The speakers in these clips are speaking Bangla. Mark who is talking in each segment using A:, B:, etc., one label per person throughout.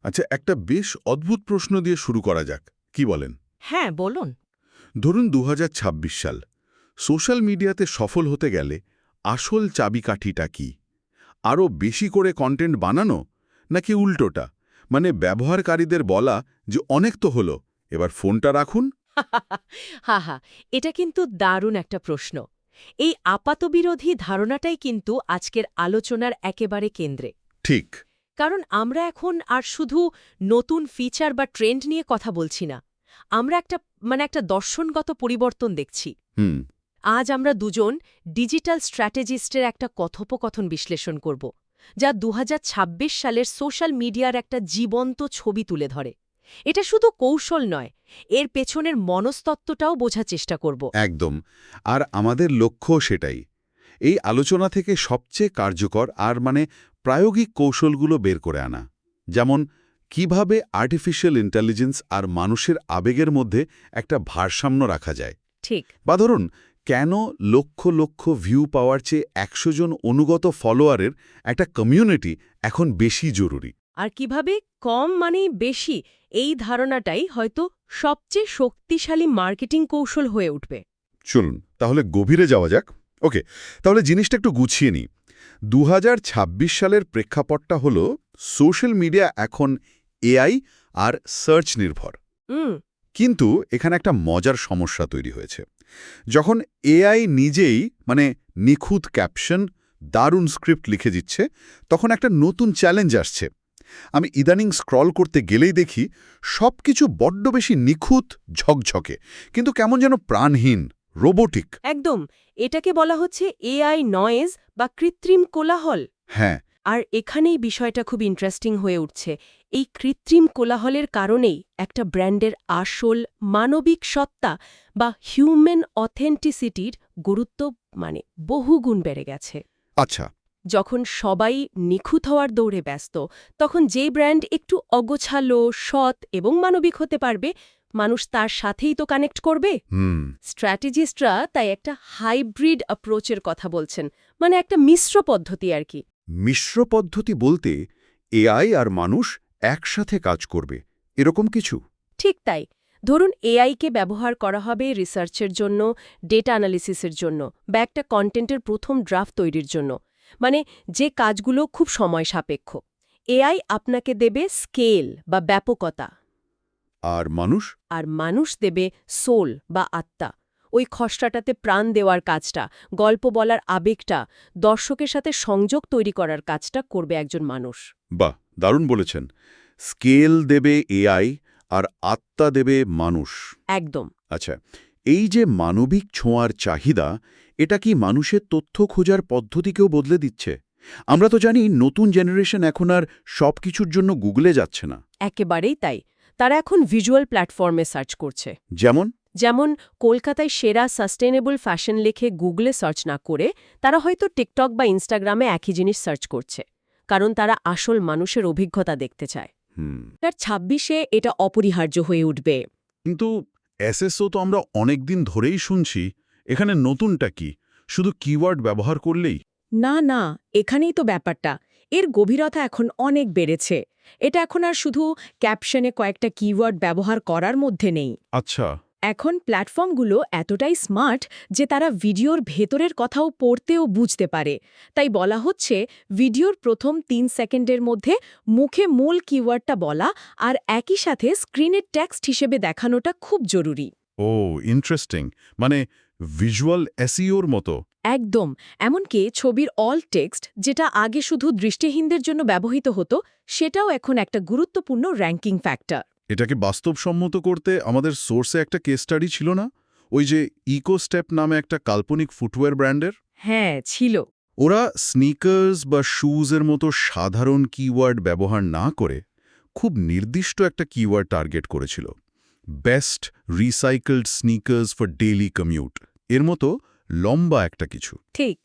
A: আচ্ছা, একটা বেশ অদ্ভুত প্রশ্ন দিয়ে শুরু করা যাক, কি বলেন?
B: হ্যাঁ, বলুন।
A: ধরুন ২০২৬ সাল, সোশ্যাল মিডিয়াতে সফল হতে গেলে আসল চাবিকাঠিটা কি? আরও বেশি করে কন্টেন্ট বানানো, নাকি উল্টোটা, মানে ব্যবহারকারীদের বলা যে অনেক তো হলো, এবার ফোনটা রাখুন?
B: হা হা, এটা কিন্তু দারুণ একটা প্রশ্ন। এই আপাতবিরোধী ধারণাটাই কিন্তু আজকের আলোচনার একেবারে কেন্দ্রে।
A: ঠিক।
B: কারণ আমরা এখন আর শুধু নতুন ফিচার বা ট্রেন্ড নিয়ে কথা বলছি না। আমরা একটা দর্শনগত পরিবর্তন দেখছি।
A: হুম।
B: আজ আমরা দুজন ডিজিটাল স্ট্র্যাটেজিস্টের একটা কথোপকথন বিশ্লেষণ করব, যা ২০২৬ সালের সোশ্যাল মিডিয়ার একটা জীবন্ত ছবি তুলে ধরে। এটা শুধু কৌশল নয়, এর পেছনের মনস্তত্ত্বটাও বোঝার চেষ্টা করব।
A: একদম। আর আমাদের লক্ষ্য সেটাই। এই আলোচনা থেকে সবচেয়ে কার্যকর আর প্রায়োগিক কৌশলগুলো বের করে আনা। যেমন কিভাবে আর্টিফিশিয়াল ইন্টেলিজেন্স আর মানুষের আবেগের মধ্যে একটা ভারসাম্য রাখা যায়।
B: ঠিক।
A: বা ধরুন, কেন লক্ষ লক্ষ ভিউ পাওয়ার চেয়ে ১০০ জন অনুগত ফলোয়ারের একটা কমিউনিটি এখন বেশি জরুরি।
B: আর কিভাবে কম মানেই বেশি, এই ধারণাটাই হয়তো সবচেয়ে শক্তিশালী মার্কেটিং কৌশল হয়ে উঠবে।
A: চলুন তাহলে গভীরে যাওয়া যাক। ওকে, তাহলে জিনিসটা একটু গুছিয়ে নিই। ২০২৬ সালের প্রেক্ষাপটটা হলো সোশ্যাল মিডিয়া এখন এআই আর সার্চ নির্ভর।
B: হুম।
A: কিন্তু এখানে একটা মজার সমস্যা তৈরি হয়েছে। যখন এআই নিজেই নিখুঁত ক্যাপশন, দারুণ স্ক্রিপ্ট লিখে দিচ্ছে, তখন একটা নতুন চ্যালেঞ্জ আসছে। আমি ইদানিং স্ক্রল করতে গেলেই দেখি সবকিছু বড্ড বেশি নিখুঁত, ঝকঝকে, কিন্তু কেমন যেন প্রাণহীন, রোবোটিক।
B: একদম। এটাকে বলা হচ্ছে এআই নয়েজ বা কৃত্রিম কোলাহল।
A: হ্যাঁ।
B: আর এখানেই বিষয়টা খুব ইন্টারেস্টিং হয়ে উঠছে। এই কৃত্রিম কোলাহলের কারণেই একটা ব্র্যান্ডের আসল মানবিক সত্তা বা হিউম্যান অথেন্টিসিটির গুরুত্ব বহুগুণ বেড়ে গেছে।
A: আচ্ছা।
B: যখন সবাই নিখুঁত হওয়ার দৌড়ে ব্যস্ত, তখন যে ব্র্যান্ড একটু অগোছালো, সৎ এবং মানবিক হতে পারবে, মানুষ তার সাথেই তো কানেক্ট করবে।
A: হুম।
B: স্ট্র্যাটেজিস্টরা তাই একটা হাইব্রিড অ্যাপ্রোচের কথা বলছেন, একটা মিশ্র পদ্ধতি আর কি।
A: মিশ্র পদ্ধতি বলতে এআই আর মানুষ একসাথে কাজ করবে, এরকম কিছু?
B: ঠিক তাই। ধরুন এআইকে ব্যবহার করা হবে রিসার্চের জন্য, ডেটা অ্যানালিসিসের জন্য, বা একটা কন্টেন্টের প্রথম ড্রাফট তৈরির জন্য, যে কাজগুলো খুব সময় সাপেক্ষ। এআই আপনাকে দেবে স্কেল বা ব্যাপকতা,
A: আর মানুষ?
B: আর মানুষ দেবে সোল বা আত্মা। ওই খসড়াটাতে প্রাণ দেওয়ার কাজটা, গল্প বলার আবেগটা, দর্শকের সাথে সংযোগ তৈরি করার কাজটা করবে একজন মানুষ।
A: বাহ, দারুণ বলেছেন। স্কেল দেবে এআই আর আত্মা দেবে মানুষ।
B: একদম।
A: আচ্ছা, এই যে মানবিক ছোঁয়ার চাহিদা, এটা কি মানুষের তথ্য খোঁজার পদ্ধতিকেও বদলে দিচ্ছে? আমরা তো জানি নতুন জেনারেশন এখন আর সব কিছুর জন্য গুগলে যাচ্ছে না।
B: একেবারেই তাই। তারা এখন ভিজুয়াল প্ল্যাটফর্মে সার্চ করছে।
A: যেমন?
B: যেমন কলকাতায় সেরা সাস্টেনেবল ফ্যাশন লিখে গুগলে সার্চ না করে তারা হয়তো টিকটক বা ইনস্টাগ্রামে একই জিনিস সার্চ করছে, কারণ তারা আসল মানুষের অভিজ্ঞতা দেখতে চায়।
A: হুম।
B: ২০২৬-এ এটা অপরিহার্য হয়ে উঠবে।
A: কিন্তু এসএসও তো আমরা অনেক দিন ধরেই শুনছি, এখানে নতুনটা কি? শুধু কিওয়ার্ড ব্যবহার করলেই?
C: না না, এখানেই তো ব্যাপারটা। এর গভীরতা এখন অনেক বেড়েছে। এটা এখন আর শুধু ক্যাপশনে কয়েকটা কিওয়ার্ড ব্যবহার করার মধ্যে নেই।
A: আচ্ছা।
C: এখন প্ল্যাটফর্মগুলো এতটাই স্মার্ট যে তারা ভিডিওর ভেতরের কথাও পড়তে ও বুঝতে পারে। তাই বলা হচ্ছে, ভিডিওর প্রথম ৩ সেকেন্ডের মধ্যে মুখে মূল কিওয়ার্ডটা বলা আর একই সাথে স্ক্রিনের টেক্সট হিসেবে দেখানোটা খুব জরুরি।
A: ও, ইন্টারেস্টিং। ভিজুয়াল এসইওর মতো?
C: একদম। এমনকি ছবির অল টেক্সট, যেটা আগে শুধু দৃষ্টিহীনদের জন্য ব্যবহৃত হতো, সেটাও এখন একটা গুরুত্বপূর্ণ র্যাঙ্কিং ফ্যাক্টর।
A: এটাকে বাস্তবসম্মত করতে আমাদের সোর্সে একটা কেস স্টাডি ছিল না? ওই যে ইকোস্টেপ নামে একটা কাল্পনিক ফুটওয়্যার ব্র্যান্ডের?
C: হ্যাঁ, ছিল।
A: ওরা স্নিকার্স বা শুজের মতো সাধারণ কিওয়ার্ড ব্যবহার না করে খুব নির্দিষ্ট একটা কিওয়ার্ড টার্গেট করেছিল। Best recycled sneakers for daily commute, এর মতো লম্বা একটা কিছু।
C: ঠিক।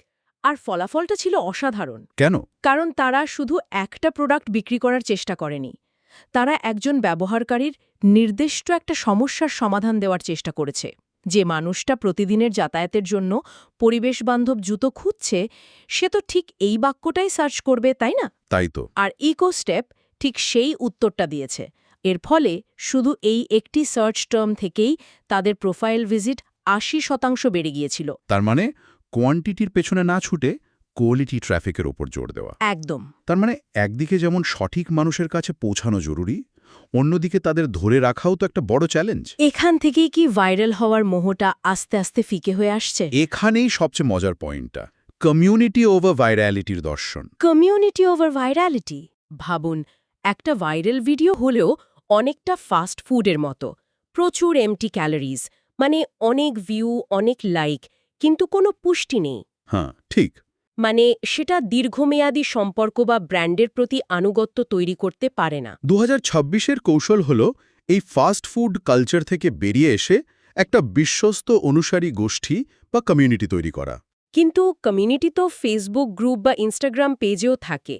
C: আর ফলাফলটা ছিল অসাধারণ।
A: কেন?
C: কারণ তারা শুধু একটা প্রোডাক্ট বিক্রি করার চেষ্টা করেনি। তারা একজন ব্যবহারকারীর নির্দিষ্ট একটা সমস্যার সমাধান দেওয়ার চেষ্টা করেছে। যে মানুষটা প্রতিদিনের যাতায়াতের জন্য পরিবেশবান্ধব জুতো খুঁজছে, সে তো ঠিক এই বাক্যটাই সার্চ করবে, তাই না?
A: তাই তো।
C: আর ইকোস্টেপ
B: ঠিক সেই উত্তরটা দিয়েছে। এর ফলে শুধু এই একটি সার্চ টার্ম থেকেই তাদের প্রোফাইল ভিজিট ৮০% বেড়ে গিয়েছিল।
A: তার মানে কোয়ান্টিটির পেছনে না ছুটে কোয়ালিটি ট্রাফিকের ওপর জোর দেওয়া।
B: একদম।
A: তার মানে একদিকে যেমন সঠিক মানুষের কাছে পৌঁছানো জরুরি, অন্যদিকে তাদের ধরে রাখাও তো একটা বড় চ্যালেঞ্জ।
B: এখান থেকেই কি ভাইরাল হওয়ার মোহটা আস্তে আস্তে ফিকে হয়ে আসছে?
A: এখানেই সবচেয়ে মজার পয়েন্টটা, কমিউনিটি ওভার ভাইরালিটির দর্শন।
B: Community over virality. ভাবুন, একটা ভাইরাল ভিডিও হলেও অনেকটা ফাস্ট ফুডের মতো, প্রচুর এমটি ক্যালোরিজ, মানে অনেক ভিউ, অনেক লাইক, কিন্তু কোনো পুষ্টি নেই।
A: হ্যাঁ, ঠিক।
B: মানে সেটা দীর্ঘমেয়াদী সম্পর্ক বা ব্র্যান্ডের প্রতি আনুগত্য তৈরি করতে পারে না।
A: 2026-এর কৌশল হল এই ফাস্ট ফুড কালচার থেকে বেরিয়ে এসে একটা বিশ্বস্ত অনুসারী গোষ্ঠী বা কমিউনিটি তৈরি করা।
B: কিন্তু কমিউনিটি তো ফেসবুক গ্রুপ বা ইনস্টাগ্রাম পেজেও থাকে।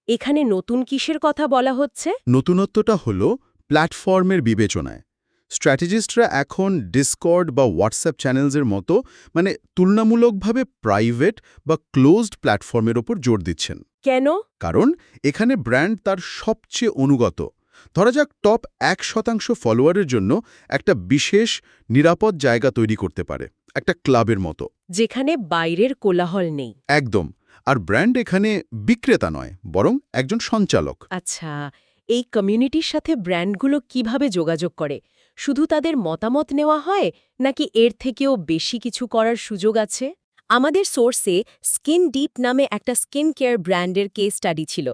B: এখানে নতুন কিসের কথা বলা হচ্ছে?
A: নতুনত্বটা হল প্ল্যাটফর্মের বিবেচনায়। স্ট্র্যাটেজিস্টরা এখন ডিসকর্ড বা হোয়াটসঅ্যাপ চ্যানেলসের মতো মানে তুলনামূলকভাবে প্রাইভেট বা ক্লোজড প্ল্যাটফর্মের ওপর জোর দিচ্ছেন।
B: কেন?
A: কারণ এখানে ব্র্যান্ড তার সবচেয়ে অনুগত, ধরা যাক টপ 1% ফলোয়ারের জন্য একটা বিশেষ নিরাপদ জায়গা তৈরি করতে পারে, একটা ক্লাবের মতো।
B: যেখানে বাইরের কোলাহল নেই।
A: একদম। আর ব্র্যান্ড এখানে বিক্রেতা নয়, বরং একজন সঞ্চালক।
B: আচ্ছা, এই কমিউনিটির সাথে ব্র্যান্ডগুলো কিভাবে যোগাযোগ করে? শুধু তাদের মতামত নেওয়া হয়, নাকি এর থেকেও বেশি কিছু করার সুযোগ আছে? আমাদের সোর্সে স্কিন ডিপ নামে একটা স্কিন কেয়ার ব্র্যান্ডের কেস স্টাডি ছিল।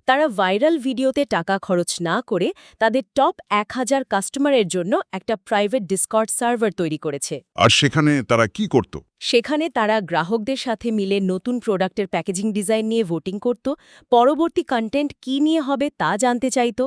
B: তারা ভাইরাল ভিডিওতে টাকা খরচ না করে তাদের টপ 1000 কাস্টমারের জন্য একটা প্রাইভেট ডিসকর্ড সার্ভার তৈরি করেছে।
A: আর সেখানে তারা কি করত?
B: সেখানে তারা গ্রাহকদের সাথে মিলে নতুন প্রোডাক্টের প্যাকেজিং ডিজাইন নিয়ে ভোটিং করত, পরবর্তী কন্টেন্ট কী নিয়ে হবে তা জানতে চাইত,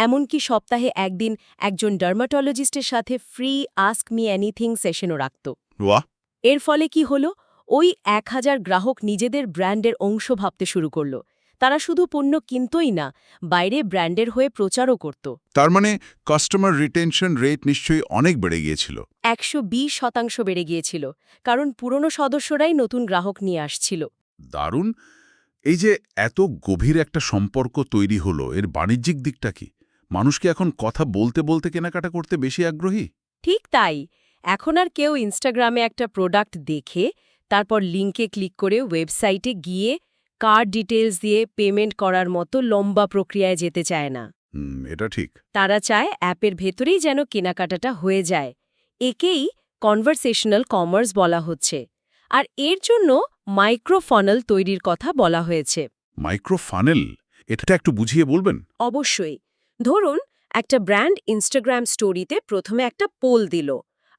B: এমনকি সপ্তাহে একদিন একজন ডার্মাটোলজিস্টের সাথে ফ্রি আস্ক মি এনিথিং সেশনও রাখত।
A: বাহ!
B: এর ফলে কি হলো? ওই 1000 গ্রাহক নিজেদের ব্র্যান্ডের অংশ ভাবতে শুরু করল। তারা শুধু পণ্য কিনতই না, বাইরে ব্র্যান্ডের হয়ে প্রচারও করত।
A: তার মানে কাস্টমার রিটেনশন রেট নিশ্চয়ই অনেক বেড়ে গিয়েছিল।
B: 120% বেড়ে গিয়েছিল, কারণ পুরনো সদস্যরাই নতুন গ্রাহক নিয়ে আসছিল।
A: দারুণ। এই যে এত গভীর একটা সম্পর্ক তৈরি হলো, এর বাণিজ্যিক দিকটা কি? মানুষ কি এখন কথা বলতে বলতে কেনাকাটা করতে বেশি আগ্রহী?
B: ঠিক তাই। এখন আর কেউ ইনস্টাগ্রামে একটা প্রোডাক্ট দেখে তারপর লিঙ্কে ক্লিক করে ওয়েবসাইটে গিয়ে কার্ড ডিটেলস দিয়ে পেমেন্ট করার মতো লম্বা প্রক্রিয়ায় যেতে চায় না।
A: এটা ঠিক।
B: তারা চায় অ্যাপের ভেতরেই যেন কেনাকাটাটা হয়ে যায়। একেই কনভারসেশনাল কমার্স বলা হচ্ছে। আর এর জন্য মাইক্রো ফানেল তৈরির কথা বলা হয়েছে।
A: মাইক্রো ফানেল, এটা একটু বুঝিয়ে বলবেন?
B: অবশ্যই। ধরুন, একটা ব্র্যান্ড ইনস্টাগ্রাম স্টোরিতে প্রথমে একটা পোল দিল,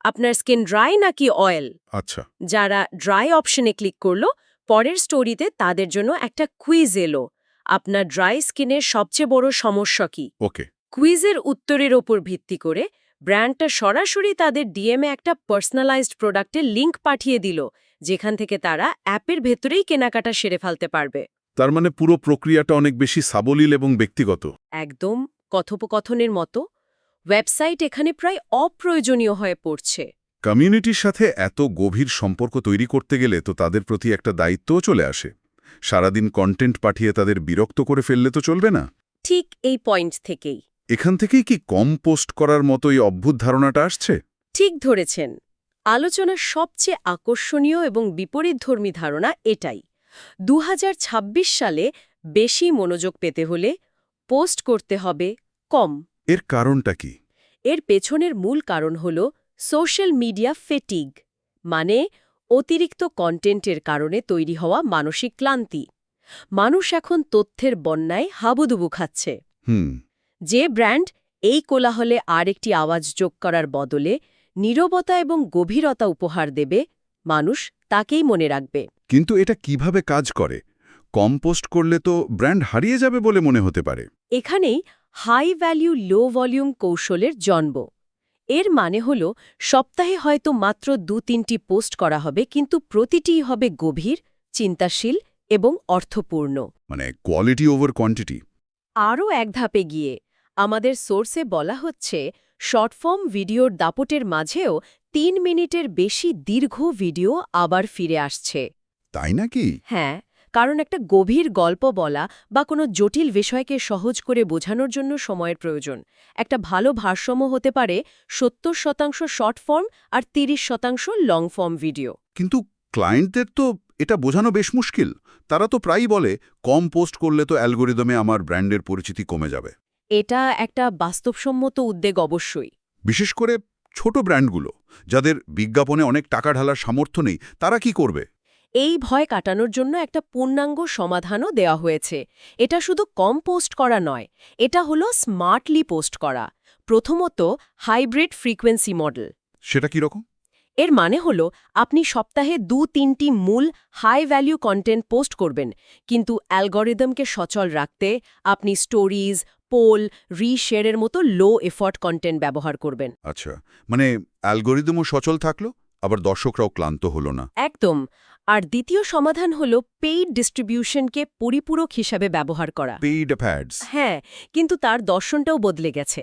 B: আপনার স্কিন ড্রাই নাকি অয়েল।
A: আচ্ছা।
B: যারা ড্রাই অপশনে ক্লিক করল, পরের স্টোরিতে তাদের জন্য একটা কুইজ এলো, আপনার ড্রাই স্কিনের সবচেয়ে বড় সমস্যা কি।
A: ওকে।
B: কুইজের উত্তরের ওপর ভিত্তি করে ব্র্যান্ডটা সরাসরি তাদের ডিএমে একটা পার্সোনালাইজড প্রোডাক্টের লিঙ্ক পাঠিয়ে দিল, যেখান থেকে তারা অ্যাপের ভেতরেই কেনাকাটা সেরে ফেলতে পারবে।
A: তার মানে পুরো প্রক্রিয়াটা অনেক বেশি সাবলীল এবং ব্যক্তিগত।
B: একদম কথোপকথনের মতো। ওয়েবসাইট এখানে প্রায় অপ্রয়োজনীয় হয়ে পড়ছে।
A: কমিউনিটির সাথে এত গভীর সম্পর্ক তৈরি করতে গেলে তো তাদের প্রতি একটা দায়িত্বও চলে আসে। সারাদিন কন্টেন্ট পাঠিয়ে তাদের বিরক্ত করে ফেললে তো চলবে না।
B: ঠিক এই পয়েন্ট থেকেই।
A: এখান থেকেই কি কম পোস্ট করার মতো এই অদ্ভুত ধারণাটা আসছে?
B: ঠিক ধরেছেন। আলোচনার সবচেয়ে আকর্ষণীয় এবং বিপরীতধর্মী ধারণা এটাই। 2026 সালে বেশি মনোযোগ পেতে হলে পোস্ট করতে হবে কম।
A: এর কারণটা কি?
B: এর পেছনের মূল কারণ হল সোশ্যাল মিডিয়া ফেটিগ, মানে অতিরিক্ত কন্টেন্টের কারণে তৈরি হওয়া মানসিক ক্লান্তি। মানুষ এখন তথ্যের বন্যায় হাবুডুবু খাচ্ছে। যে ব্র্যান্ড এই কোলাহলে আরেকটি আওয়াজ যোগ করার বদলে নীরবতা এবং গভীরতা উপহার দেবে, মানুষ তাকেই মনে রাখবে।
A: কিন্তু এটা কিভাবে কাজ করে? কম পোস্ট করলে তো ব্র্যান্ড হারিয়ে যাবে বলে মনে হতে পারে।
B: এখানেই হাই ভ্যালু লো ভলিউম কৌশলের জন্ম। এর মানে হল সপ্তাহে হয়তো মাত্র 2-3টি পোস্ট করা হবে, কিন্তু প্রতিটিই হবে গভীর, চিন্তাশীল এবং অর্থপূর্ণ।
A: মানে কোয়ালিটি ওভার কোয়ান্টিটি।
B: আরও এক ধাপে গিয়ে আমাদের সোর্সে বলা হচ্ছে, শর্টফর্ম ভিডিওর দাপটের মাঝেও 3 মিনিটের বেশি দীর্ঘ ভিডিও আবার ফিরে আসছে।
A: তাই নাকি?
B: হ্যাঁ, কারণ একটা গভীর গল্প বলা বা কোনো জটিল বিষয়কে সহজ করে বোঝানোর জন্য সময়ের প্রয়োজন। একটা ভালো ভারসাম্য হতে পারে ৭০% শর্ট ফর্ম আর ৩০% লং ফর্ম ভিডিও।
A: কিন্তু ক্লায়েন্টদের তো এটা বোঝানো বেশ মুশকিল। তারা তো প্রায়ই বলে, কম পোস্ট করলে তো অ্যালগোরিদমে আমার ব্র্যান্ডের পরিচিতি কমে যাবে।
B: এটা একটা বাস্তবসম্মত উদ্বেগ অবশ্যই।
A: বিশেষ করে ছোট ব্র্যান্ডগুলো, যাদের বিজ্ঞাপনে অনেক টাকা ঢালার সামর্থ্য নেই, তারা কি করবে?
B: এই ভয় কাটানোর জন্য একটা পূর্ণাঙ্গ সমাধানও দেওয়া হয়েছে। এটা শুধু কম পোস্ট করা নয়, এটা হলো স্মার্টলি পোস্ট করা। প্রথমত, হাইব্রিড ফ্রিকোয়েন্সি মডেল।
A: সেটা কি রকম?
B: এর মানে হলো আপনি সপ্তাহে ২-৩টি মূল হাই ভ্যালু কন্টেন্ট পোস্ট করবেন, কিন্তু অ্যালগরিদমকে সচল রাখতে আপনি স্টোরিজ, পোল, রিশেয়ারের মতো লো এফর্ট কন্টেন্ট ব্যবহার করবেন।
A: আচ্ছা, মানে অ্যালগোরিদমও সচল থাকলো, আবার দর্শকরাও ক্লান্ত হলো না।
B: একদম। আর দ্বিতীয় সমাধান হলো পেইড ডিস্ট্রিবিউশনকে পরিপূরক হিসাবে ব্যবহার করা।
A: Paid ads.
B: হ্যাঁ, কিন্তু তার দর্শনটাও বদলে গেছে।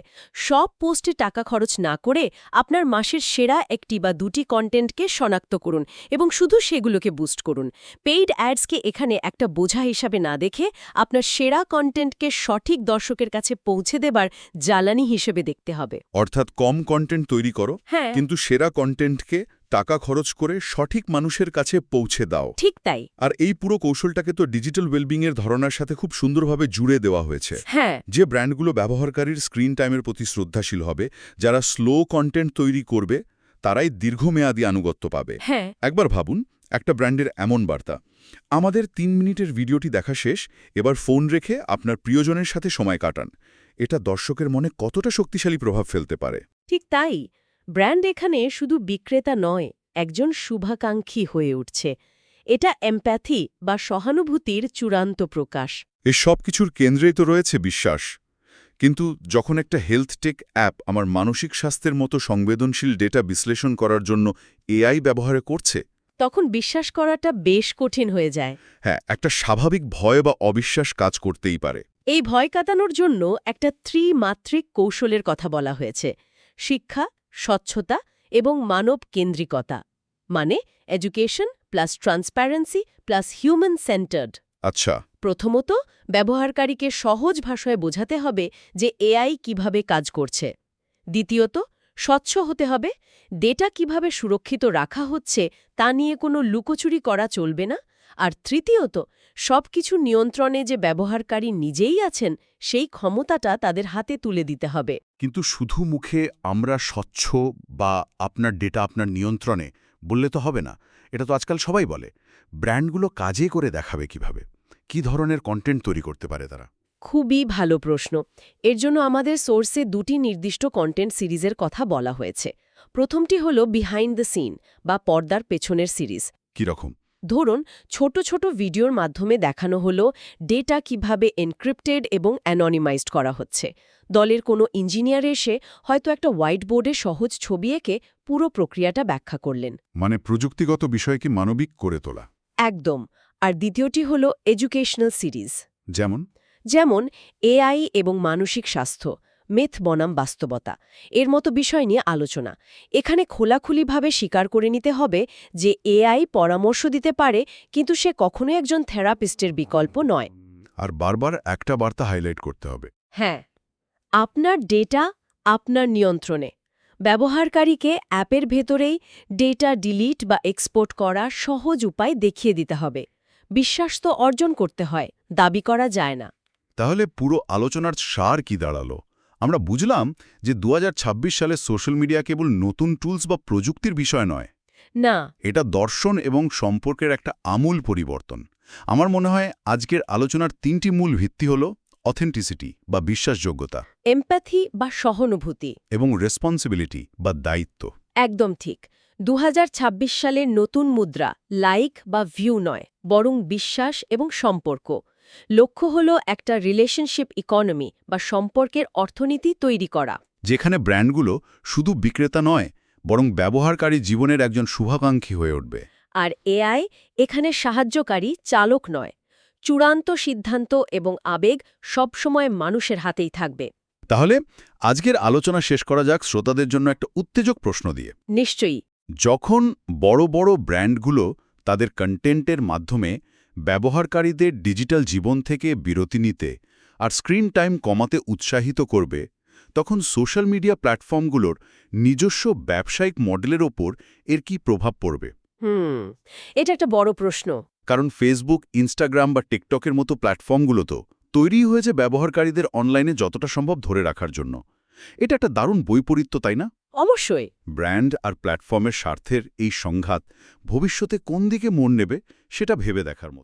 B: সব পোস্টে টাকা খরচ না করে আপনার মাসের সেরা ১টি বা ২টি কন্টেন্টকে শনাক্ত করুন এবং শুধু সেগুলোকে বুস্ট করুন। পেইড অ্যাডসকে এখানে একটা বোঝা হিসাবে না দেখে আপনার সেরা কন্টেন্টকে সঠিক দর্শকের কাছে পৌঁছে দেবার জ্বালানি হিসেবে দেখতে হবে।
A: অর্থাৎ কম কন্টেন্ট তৈরি করো,
B: হ্যাঁ,
A: কিন্তু সেরা কন্টেন্টকে টাকা খরচ করে সঠিক মানুষের কাছে পৌঁছে দাও।
B: ঠিক তাই।
A: আর এই পুরো কৌশলটাকে তো ডিজিটাল ওয়েলবিংয়ের ধারণার সাথে খুব সুন্দরভাবে জুড়ে দেওয়া হয়েছে।
B: হ্যাঁ,
A: যে ব্র্যান্ডগুলো ব্যবহারকারীর স্ক্রিন টাইমের প্রতি শ্রদ্ধাশীল হবে, যারা স্লো কন্টেন্ট তৈরি করবে, তারাই দীর্ঘমেয়াদী আনুগত্য পাবে।
B: হ্যাঁ,
A: একবার ভাবুন, একটা ব্র্যান্ডের এমন বার্তা: আমাদের ৩ মিনিটের ভিডিওটি দেখা শেষ, এবার ফোন রেখে আপনার প্রিয়জনের সাথে সময় কাটান। এটা দর্শকের মনে কতটা শক্তিশালী প্রভাব ফেলতে পারে?
B: ঠিক তাই। ব্র্যান্ড এখানে শুধু বিক্রেতা নয়, একজন শুভাকাঙ্ক্ষী হয়ে উঠছে। এটা এমপ্যাথি বা সহানুভূতির চূড়ান্ত প্রকাশ।
A: এই সব কিছুর কেন্দ্রেই তো রয়েছে বিশ্বাস। কিন্তু যখন একটা হেলথ টেক অ্যাপ আমার মানসিক স্বাস্থ্যের মতো সংবেদনশীল ডেটা বিশ্লেষণ করার জন্য এআই ব্যবহার করছে,
B: তখন বিশ্বাস করাটা বেশ কঠিন হয়ে যায়।
A: হ্যাঁ, একটা স্বাভাবিক ভয় বা অবিশ্বাস কাজ করতেই পারে।
B: এই ভয় কাটানোর জন্য একটা ত্রিমাত্রিক কৌশলের কথা বলা হয়েছে: শিক্ষা, স্বচ্ছতা এবং মানব কেন্দ্রিকতা। মানে education plus transparency plus human centred.
A: আচ্ছা।
B: প্রথমত, ব্যবহারকারীকে সহজ ভাষায় বোঝাতে হবে যে এআই কিভাবে কাজ করছে। দ্বিতীয়ত, স্বচ্ছ হতে হবে। ডেটা কিভাবে সুরক্ষিত রাখা হচ্ছে তা নিয়ে কোনো লুকোচুরি করা চলবে না। আর তৃতীয়ত, সবকিছু নিয়ন্ত্রণে যে ব্যবহারকারী নিজেই আছেন, সেই ক্ষমতাটা তাদের হাতে তুলে দিতে হবে।
A: কিন্তু শুধু মুখে আমরা স্বচ্ছ বা আপনার ডেটা আপনার নিয়ন্ত্রণে বললে তো হবে না। এটা তো আজকাল সবাই বলে। ব্র্যান্ডগুলো কাজে করে দেখাবে কিভাবে? কি ধরনের কন্টেন্ট তৈরি করতে পারে তারা?
B: খুবই ভালো প্রশ্ন। এর জন্য আমাদের সোর্সে ২টি নির্দিষ্ট কন্টেন্ট সিরিজের কথা বলা হয়েছে। প্রথমটি হল বিহাইন্ড দ্য সিন বা পর্দার পেছনের সিরিজ।
A: কি রকম?
B: ধরুন, ছোট ছোট ভিডিওর মাধ্যমে দেখানো হলো ডেটা কিভাবে এনক্রিপ্টেড এবং অ্যানোনিমাইজড করা হচ্ছে। দলের কোনো ইঞ্জিনিয়ার এসে হয়তো একটা হোয়াইট বোর্ডে সহজ ছবি এঁকে পুরো প্রক্রিয়াটা ব্যাখ্যা করলেন।
A: মানে প্রযুক্তিগত বিষয়কে মানবিক করে তোলা।
B: একদম। আর দ্বিতীয়টি হল এডুকেশনাল সিরিজ।
A: যেমন
B: এআই এবং মানসিক স্বাস্থ্য, মিথ বনাম বাস্তবতা, এর মতো বিষয় নিয়ে আলোচনা। এখানে খোলাখুলিভাবে স্বীকার করে নিতে হবে যে এআই পরামর্শ দিতে পারে, কিন্তু সে কখনোই একজন থেরাপিস্টের বিকল্প নয়।
A: আর বারবার একটা বার্তা হাইলাইট করতে হবে।
B: হ্যাঁ, আপনার ডেটা আপনার নিয়ন্ত্রণে। ব্যবহারকারীকে অ্যাপের ভেতরেই ডেটা ডিলিট বা এক্সপোর্ট করার সহজ উপায় দেখিয়ে দিতে হবে। বিশ্বাস তো অর্জন করতে হয়, দাবি করা যায় না।
A: তাহলে পুরো আলোচনার সার কি দাঁড়ালো? আমরা বুঝলাম যে ২০২৬ সালে সোশ্যাল মিডিয়া কেবল নতুন টুলস বা প্রযুক্তির বিষয় নয়।
B: না,
A: এটা দর্শন এবং সম্পর্কের একটা আমূল পরিবর্তন। আমার মনে হয় আজকের আলোচনার ৩টি মূল ভিত্তি হল অথেন্টিসিটি বা বিশ্বাসযোগ্যতা,
B: এমপ্যাথি বা সহানুভূতি,
A: এবং রেসপন্সিবিলিটি বা দায়িত্ব।
B: একদম ঠিক। ২০২৬ সালের নতুন মুদ্রা লাইক বা ভিউ নয়, বরং বিশ্বাস এবং সম্পর্ক। লক্ষ্য হল একটা রিলেশনশিপ ইকোনমি বা সম্পর্কের অর্থনীতি তৈরি করা,
A: যেখানে ব্র্যান্ডগুলো শুধু বিক্রেতা নয়, বরং ব্যবহারকারী জীবনের একজন শুভাকাঙ্ক্ষী হয়ে উঠবে।
B: আর এআই এখানে সাহায্যকারী, চালক নয়। চূড়ান্ত সিদ্ধান্ত এবং আবেগ সবসময় মানুষের হাতেই থাকবে।
A: তাহলে আজকের আলোচনা শেষ করা যাক শ্রোতাদের জন্য একটা উত্তেজক প্রশ্ন দিয়ে।
B: নিশ্চয়ই।
A: যখন বড় বড় ব্র্যান্ডগুলো তাদের কন্টেন্টের মাধ্যমে ব্যবহারকারীদের ডিজিটাল জীবন থেকে বিরতি নিতে আর স্ক্রিন টাইম কমাতে উৎসাহিত করবে, তখন সোশ্যাল মিডিয়া প্ল্যাটফর্মগুলোর নিজস্ব ব্যবসায়িক মডেলের ওপর এর কী প্রভাব পড়বে?
B: এটা একটা বড় প্রশ্ন।
A: কারণ ফেসবুক, ইনস্টাগ্রাম বা টিকটকের মতো প্ল্যাটফর্মগুলো তো তৈরি হয়েছে ব্যবহারকারীদের অনলাইনে যতটা সম্ভব ধরে রাখার জন্য। এটা একটা দারুণ বৈপরীত্য, তাই না?
B: অবশ্যই।
A: ব্র্যান্ড আর প্ল্যাটফর্মের স্বার্থের এই সংঘাত ভবিষ্যতে কোন দিকে মোড় নেবে সেটা ভেবে দেখার মতো।